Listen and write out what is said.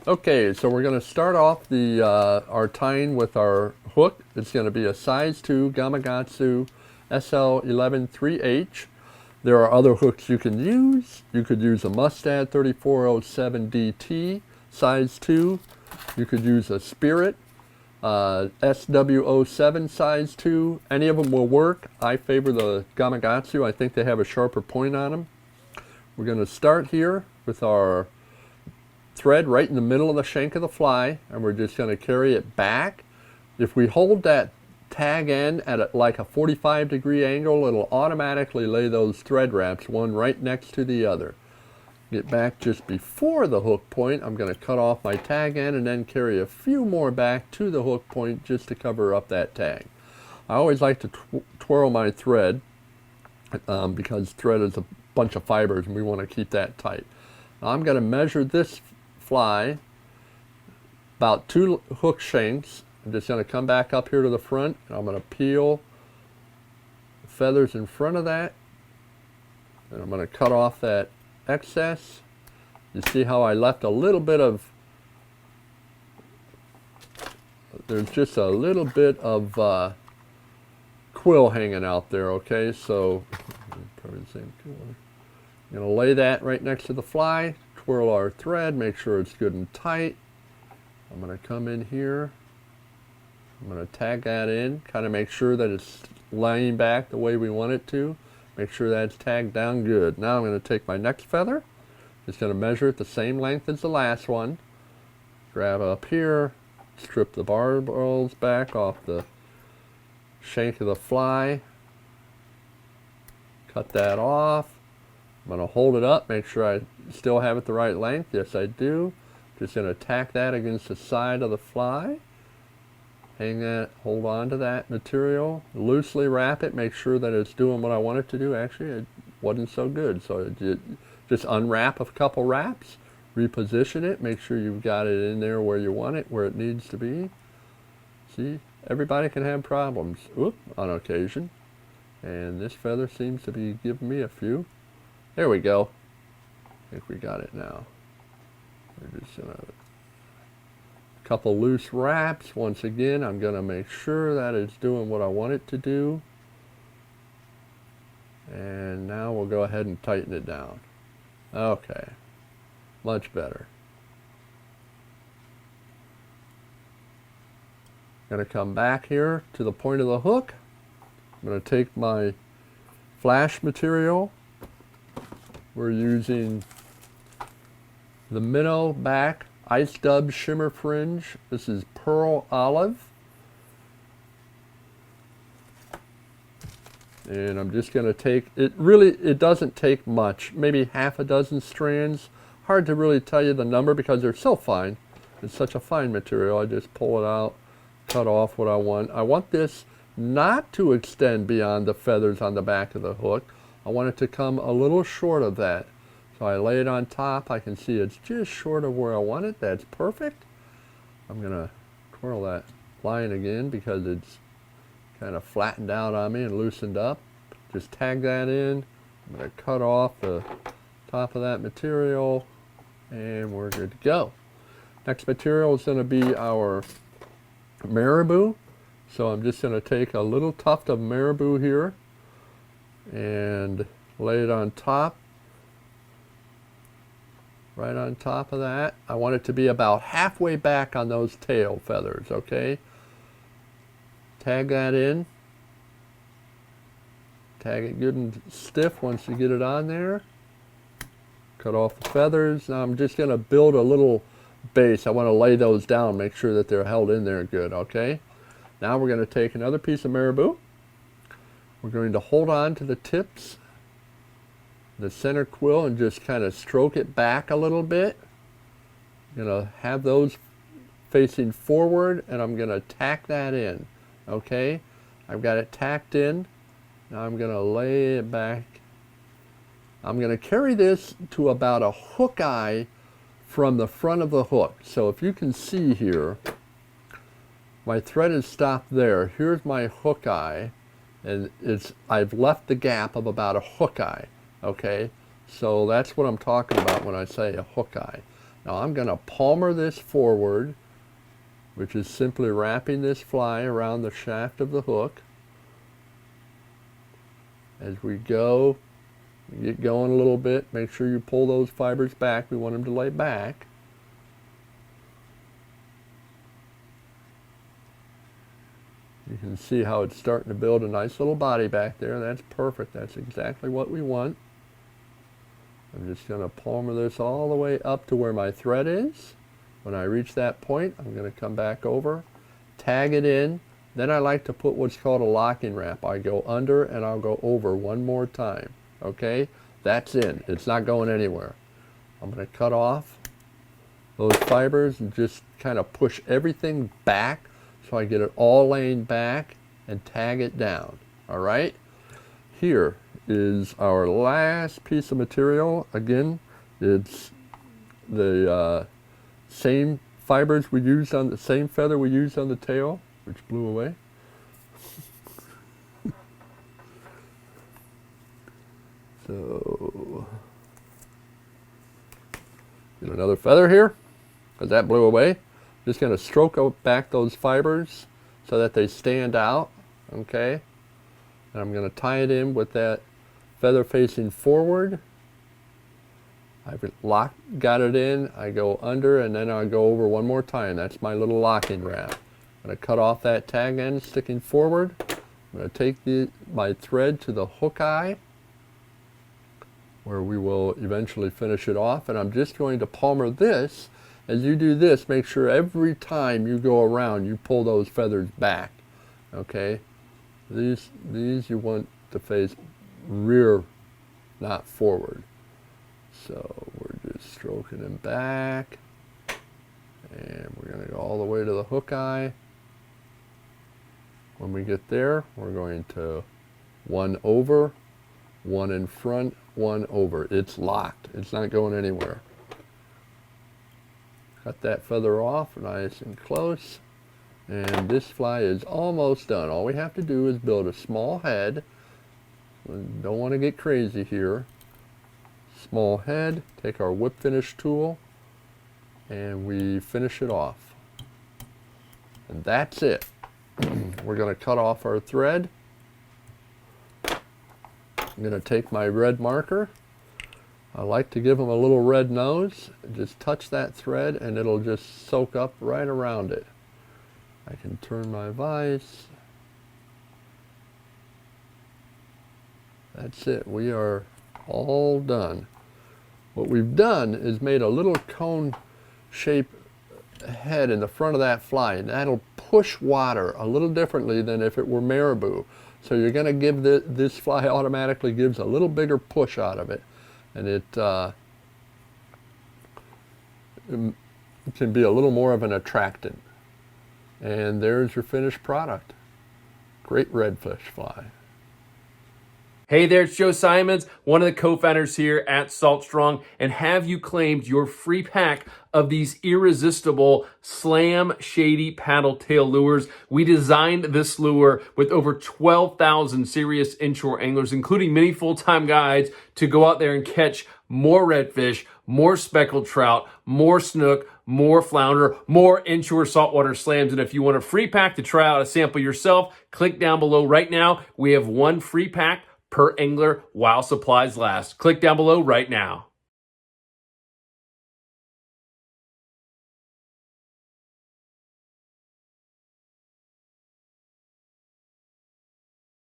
Okay, so we're going to start off the our tying with our hook. It's going to be a size 2 Gamakatsu SL11 3H. There are other hooks you can use. You could use a Mustad 3407 DT size 2. You could use a Spirit SW07 size 2. Any of them will work. I favor the Gamakatsu. I think they have a sharper point on them. We're going to start here with our thread right in the middle of the shank of the fly, and we're just going to carry it back. If we hold that tag end at like a 45-degree angle, it'll automatically lay those thread wraps one right next to the other. Get back just before the hook point. I'm going to cut off my tag end and then carry a few more back to the hook point just to cover up that tag. I always like to twirl my thread because thread is a bunch of fibers and we want to keep that tight. Now I'm going to measure this fly about 2 hook shanks. I'm just going to come back up here to the front, and I'm going to peel the feathers in front of that, and I'm going to cut off that excess. You see how I left a little bit of, there's just a little bit of quill hanging out there, okay? So probably the same color. I'm going to lay that right next to the fly, twirl our thread, make sure it's good and tight. I'm going to come in here. I'm going to tag that in, kind of make sure that it's laying back the way we want it to. Make sure that's tagged down good. Now I'm going to take my next feather. Just going to measure it the same length as the last one. Grab up here, strip the barbels back off the shank of the fly. Cut that off. I'm going to hold it up, make sure I still have it the right length. Yes, I do. Just going to tack that against the side of the fly. Hang that, hold on to that material. Loosely wrap it, make sure that it's doing what I want it to do. Actually, it wasn't so good. So just unwrap a couple wraps, reposition it, make sure you've got it in there where you want it, where it needs to be. See, everybody can have problems on occasion. And this feather seems to be giving me a few. There we go. I think we got it now. We're just gonna couple loose wraps. Once again, I'm gonna make sure that it's doing what I want it to do. And now we'll go ahead and tighten it down. Okay, much better. Gonna come back here to the point of the hook. I'm gonna take my flash material. We're using the Minnow Back Ice Dub Shimmer Fringe. This is Pearl Olive. And I'm just going to take, it doesn't take much, maybe half a dozen strands. Hard to really tell you the number because they're so fine. It's such a fine material. I just pull it out, cut off what I want. I want this not to extend beyond the feathers on the back of the hook. I want it to come a little short of that. So I lay it on top. I can see it's just short of where I want it. That's perfect. I'm going to twirl that line again because it's kind of flattened out on me and loosened up. Just tag that in. I'm going to cut off the top of that material and we're good to go. Next material is going to be our marabou. So I'm just going to take a little tuft of marabou here and lay it on top. Right on top of that. I want it to be about halfway back on those tail feathers, okay? Tag that in. Tag it good and stiff once you get it on there. Cut off the feathers. Now I'm just going to build a little base. I want to lay those down, make sure that they're held in there good, okay? Now we're going to take another piece of marabou. We're going to hold on to the tips, the center quill, and just kind of stroke it back a little bit. I'm going to have those facing forward and I'm going to tack that in. Okay, I've got it tacked in. Now I'm going to lay it back. I'm going to carry this to about a hook eye from the front of the hook. So if you can see here, my thread is stopped there. Here's my hook eye, and I've left the gap of about a hook eye. Okay, so that's what I'm talking about when I say a hook eye. Now I'm going to palmer this forward, which is simply wrapping this fly around the shaft of the hook. As we go, get going a little bit, make sure you pull those fibers back. We want them to lay back. You can see how it's starting to build a nice little body back there. That's perfect. That's exactly what we want. I'm just going to palmer this all the way up to where my thread is. When I reach that point, I'm going to come back over, tag it in. Then I like to put what's called a locking wrap. I go under and I'll go over one more time. Okay? That's in. It's not going anywhere. I'm going to cut off those fibers and just kind of push everything back so I get it all laying back and tag it down. All right? Here is our last piece of material. Again, it's the same fibers we used on the same feather we used on the tail, which blew away. So, get another feather here, because that blew away. Just going to stroke back those fibers so that they stand out, okay? And I'm going to tie it in with that feather facing forward. I've got it in, I go under, and then I go over one more time. That's my little locking wrap. I'm going to cut off that tag end sticking forward. I'm going to take my thread to the hook eye, where we will eventually finish it off. And I'm just going to palmer this. As you do this, make sure every time you go around, you pull those feathers back, okay? These you want to face rear, not forward. So we're just stroking them back, and we're going to go all the way to the hook eye. When we get there, we're going to one over, one in front, one over. It's locked. It's not going anywhere. Cut that feather off nice and close, and this fly is almost done. All we have to do is build a small head. We don't want to get crazy here. Small head, take our whip finish tool, and we finish it off. And that's it. We're going to cut off our thread. I'm going to take my red marker. I like to give them a little red nose. Just touch that thread and it'll just soak up right around it. I can turn my vise. That's it. We are all done. What we've done is made a little cone shape head in the front of that fly, and that'll push water a little differently than if it were marabou. So you're going to give this fly automatically gives a little bigger push out of it, and it can be a little more of an attractant. And there's your finished product. Great redfish fly. Hey there, it's Joe Simons, one of the co-founders here at Salt Strong, and have you claimed your free pack of these irresistible Slam Shady Paddle Tail lures? We designed this lure with over 12,000 serious inshore anglers, including many full-time guides, to go out there and catch more redfish, more speckled trout, more snook, more flounder, more inshore saltwater slams. And if you want a free pack to try out a sample yourself, click down below right now. We have one free pack per angler while supplies last. Click down below right now.